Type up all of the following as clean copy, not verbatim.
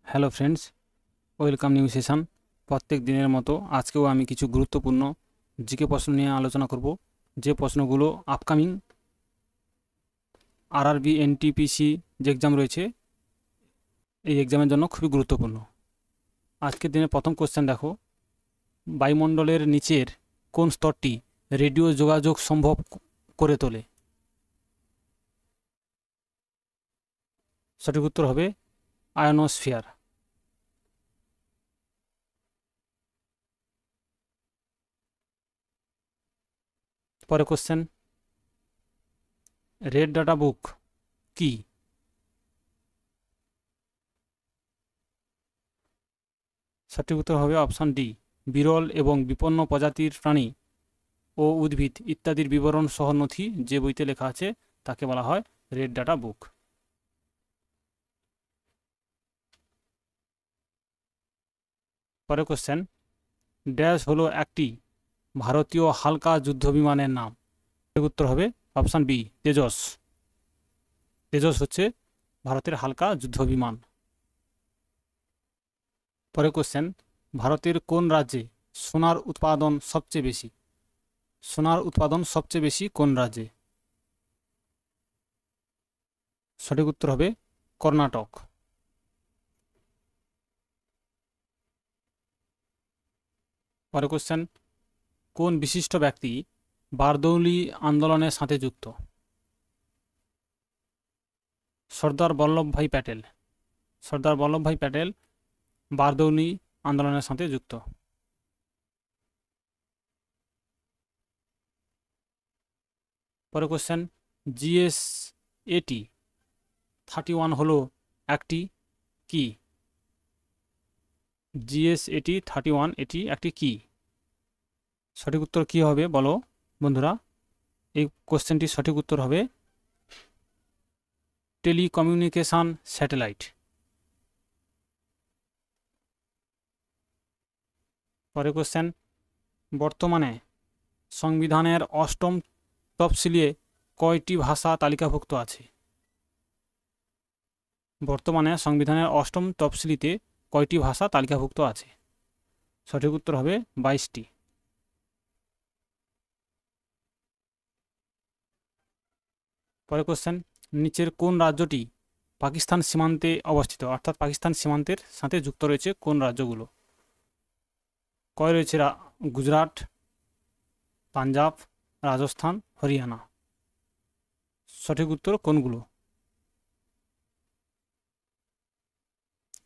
Hello friends, welcome new session. প্রত্যেক দিনের মতো আজকেও আমি কিছু গুরুত্বপূর্ণ জিকে প্রশ্ন নিয়ে আলোচনা করব, যে প্রশ্নগুলো আপকামিং আরআরবি এনটিপিসি যে এক্সাম রয়েছে এই এক্সামের জন্য খুবই গুরুত্বপূর্ণ। আজকের দিনে প্রথম কোশ্চেন দেখো, বায়ুমণ্ডলের নিচের কোন স্তরটি রেডিও যোগাযোগ সম্ভব করে তোলে? সঠিক উত্তর হবে আয়নোস্ফিয়ার। পরে কোশ্চেন, রেড ডাটা বুক কি? সঠিক উত্তর হবে অপশান ডি, বিরল এবং বিপন্ন প্রজাতির প্রাণী ও উদ্ভিদ ইত্যাদির বিবরণ সহ নথি যে বইতে লেখা আছে তাকে বলা হয় রেড ডাটা বুক। পরের কোশ্চেন, ড্যাশ হলো একটি ভারতীয় হালকা যুদ্ধ বিমানের নাম? সঠিক উত্তর হবে অপশান বি, তেজস। তেজস হচ্ছে ভারতের হালকা যুদ্ধ বিমান। পরের কোশ্চেন, ভারতের কোন রাজ্যে সোনার উৎপাদন সবচেয়ে বেশি? সোনার উৎপাদন সবচেয়ে বেশি কোন রাজ্যে? সঠিক উত্তর হবে কর্ণাটক। পরের কোশ্চেন, কোন বিশিষ্ট ব্যক্তি বারদৌলি আন্দোলনের সাথে যুক্ত? সর্দার বল্লভভাই প্যাটেল। সর্দার বল্লভভাই প্যাটেল বারদৌলি আন্দোলনের সাথে যুক্ত। পরের কোশ্চেন, GS8031 হলো একটি কি? GS8031 এটি একটি কি? সঠিক উত্তর কি হবে বলো বন্ধুরা? এই কোশ্চেনটির সঠিক উত্তর হবে টেলিকমিউনিকেশন স্যাটেলাইট। পরের কোশ্চেন, বর্তমানে সংবিধানের অষ্টম তফসিলে কয়টি ভাষা তালিকাভুক্ত আছে? বর্তমানে সংবিধানের অষ্টম তফসিলিতে কয়টি ভাষা তালিকাভুক্ত আছে? সঠিক উত্তর হবে 22টি। পরের কোশ্চেন, নিচের কোন রাজ্যটি পাকিস্তান সীমান্তে অবস্থিত? অর্থাৎ পাকিস্তান সীমান্তের সাথে যুক্ত রয়েছে কোন রাজ্যগুলো? কয় রয়েছে? গুজরাট, পাঞ্জাব, রাজস্থান, হরিয়ানা। সঠিক উত্তর কোনগুলো?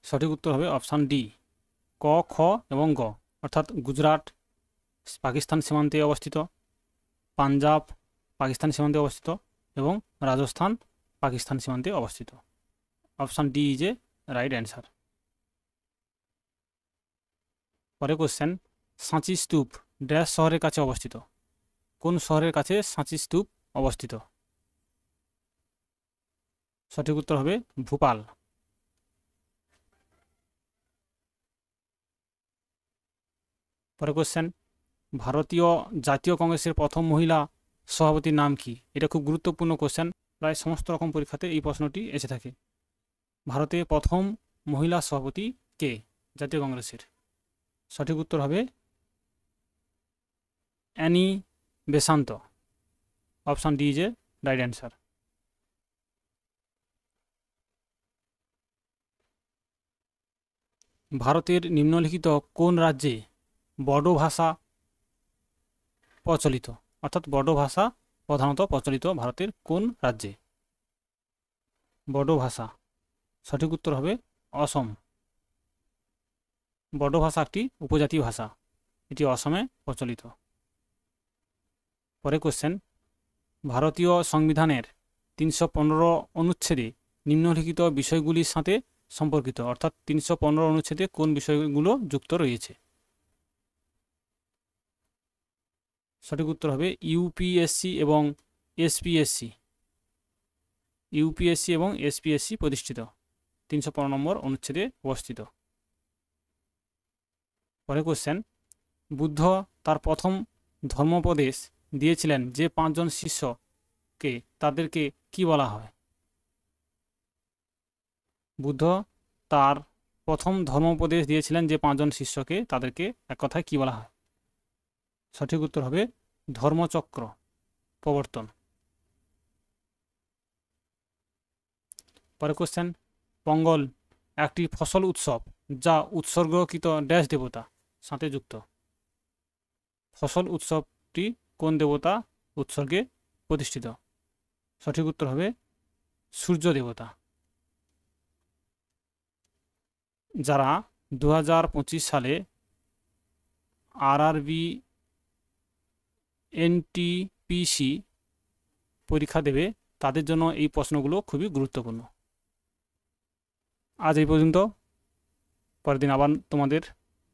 সঠিক উত্তর হবে অপশান ডি, ক, খ এবং গ। অর্থাৎ গুজরাট পাকিস্তান সীমান্তে অবস্থিত, পাঞ্জাব পাকিস্তান সীমান্তে অবস্থিত এবং রাজস্থান পাকিস্তান সীমান্তে অবস্থিত। Option D is a right answer. পরে কোশ্চেন, সাঁচি স্তূপ ড্যাশ শহরের কাছে অবস্থিত? কোন শহরের কাছে সাঁচি স্তূপ অবস্থিত? সঠিক উত্তর হবে ভোপাল। পরে কোশ্চেন, ভারতীয় জাতীয় কংগ্রেসের প্রথম মহিলা সভাপতির নাম কি? এটা খুব গুরুত্বপূর্ণ কোশ্চেন, প্রায় সমস্ত রকম পরীক্ষাতে এই প্রশ্নটি এসে থাকে। ভারতে প্রথম মহিলা সভাপতি কে জাতীয় কংগ্রেসের? সঠিক উত্তর হবে Annie Besant. Option D is a right answer. ভারতের নিম্নলিখিত কোন রাজ্যে বড়ো ভাষা প্রচলিত? অর্থাৎ বড়ো ভাষা প্রধানত প্রচলিত ভারতের কোন রাজ্যে? বড়ো ভাষা। সঠিক উত্তর হবে অসম। বড়ো ভাষা একটি উপজাতি ভাষা, এটি অসমে প্রচলিত। পরে কোশ্চেন, ভারতীয় সংবিধানের 315 অনুচ্ছেদে নিম্নলিখিত বিষয়গুলির সাথে সম্পর্কিত? অর্থাৎ 315 অনুচ্ছেদে কোন বিষয়গুলো যুক্ত রয়েছে? সঠিক উত্তর হবে ইউপিএসসি এবং এসপিএসসি। ইউপিএসসি এবং এসপিএসসি প্রতিষ্ঠিত 315 নম্বর অনুচ্ছেদে অবস্থিত। পরে কোশ্চেন, বুদ্ধ তার প্রথম ধর্মোপদেশ দিয়েছিলেন যে 5 জন শিষ্যকে, তাদেরকে কি বলা হয়? বুদ্ধ তার প্রথম ধর্মোপদেশ দিয়েছিলেন যে 5 জন শিষ্যকে, তাদেরকে এক কথায় কি বলা হয়? সঠিক উত্তর হবে ধর্মচক্র প্রবর্তন। পরের কোশ্চেন, পঙ্গল একটি ফসল উৎসব যা উৎসর্গকৃত ড্যাশ দেবতা সাথে যুক্ত। ফসল উৎসবটি কোন দেবতা উৎসর্গে প্রতিষ্ঠিত? সঠিক উত্তর হবে সূর্য দেবতা। যারা 2025 সালে আরআরবি এনটিপিসি পরীক্ষা দেবে, তাদের জন্য এই প্রশ্নগুলো খুবই গুরুত্বপূর্ণ। আজ এই পর্যন্ত, পরের দিন আবার তোমাদের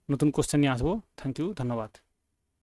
নতুন কোশ্চেন নিয়ে আসবো। থ্যাংক ইউ, ধন্যবাদ।